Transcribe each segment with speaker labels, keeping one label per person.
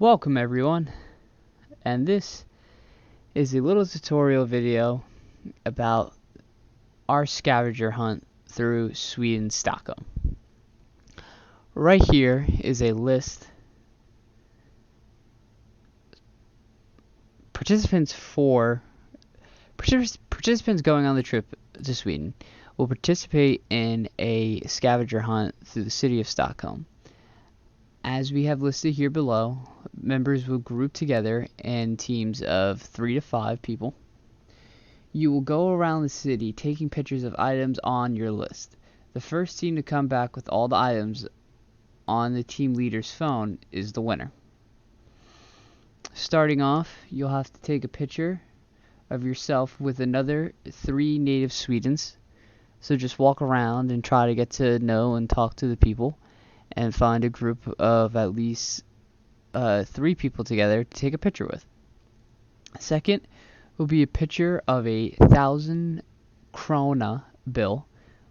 Speaker 1: Welcome everyone, and this is a little tutorial video about our scavenger hunt through Sweden, Stockholm. Right here is a list. Participants going on the trip to Sweden will participate in a scavenger hunt through the city of Stockholm. As we have listed here below, members will group together in teams of 3 to 5 people. You will go around the city taking pictures of items on your list. The first team to come back with all the items on the team leader's phone is the winner. Starting off, you'll have to take a picture of yourself with another 3 native Swedens. So just walk around and try to get to know and talk to the people, and find a group of at least 3 people together to take a picture with. Second will be a picture of a 1,000 krona bill,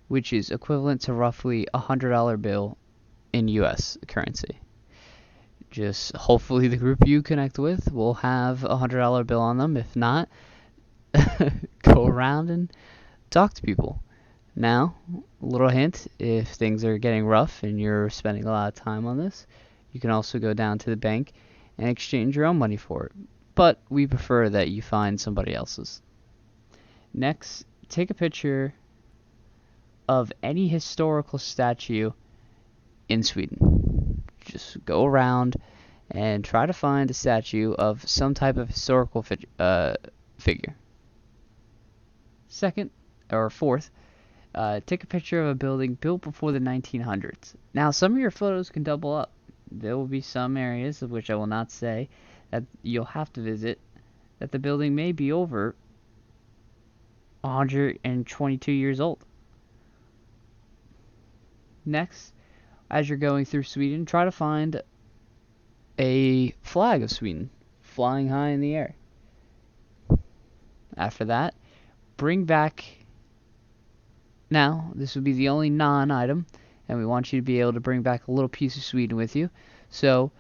Speaker 1: which is equivalent to roughly a $100 bill in US currency. Just hopefully the group you connect with will have a $100 bill on them. If not, go around and talk to people. Now, a little hint, if things are getting rough and you're spending a lot of time on this, you can also go down to the bank and exchange your own money for it. But we prefer that you find somebody else's. Next, take a picture of any historical statue in Sweden. Just go around and try to find a statue of some type of historical figure. Fourth, take a picture of a building built before the 1900s. Now, some of your photos can double up. There will be some areas, of which I will not say, that you'll have to visit, that the building may be over 122 years old. Next, as you're going through Sweden, try to find a flag of Sweden flying high in the air. After that, bring back... Now, this would be the only non-item, and we want you to be able to bring back a little piece of Sweden with you. So,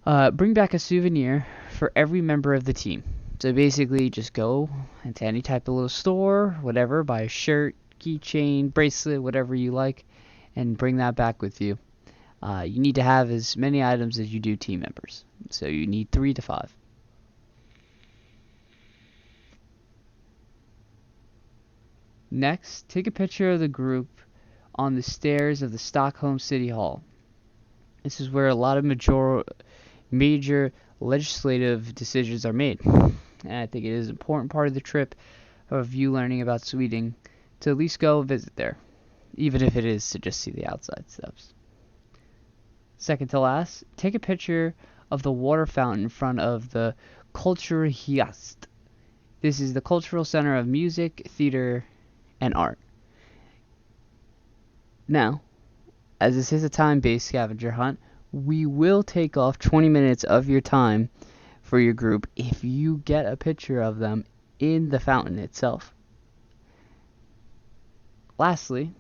Speaker 1: bring back a souvenir for every member of the team. So basically, just go into any type of little store, whatever, buy a shirt, keychain, bracelet, whatever you like, and bring that back with you. You need to have as many items as you do team members. So you need 3 to 5. Next, take a picture of the group on the stairs of the Stockholm City Hall. This is where a lot of major legislative decisions are made. And I think it is an important part of the trip of you learning about Sweden to at least go visit there, even if it is to just see the outside steps. Second to last, take a picture of the water fountain in front of the Kulturhuset. This is the cultural center of music, theater, and art. Now, as this is a time-based scavenger hunt, we will take off 20 minutes of your time for your group if you get a picture of them in the fountain itself. Lastly,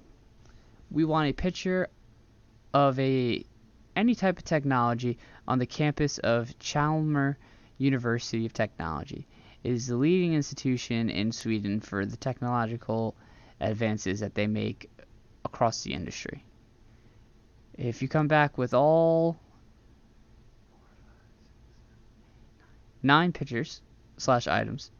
Speaker 1: we want a picture of any type of technology on the campus of Chalmers University of Technology. It is the leading institution in Sweden for the technological advances that they make across the industry. If you come back with all 9 pictures / items,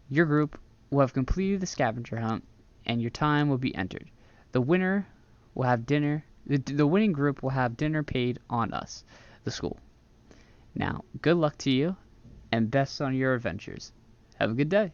Speaker 1: your group will have completed the scavenger hunt and your time will be entered. The winner will have dinner. The winning group will have dinner paid on us, the school. Now, good luck to you and best on your adventures. Have a good day.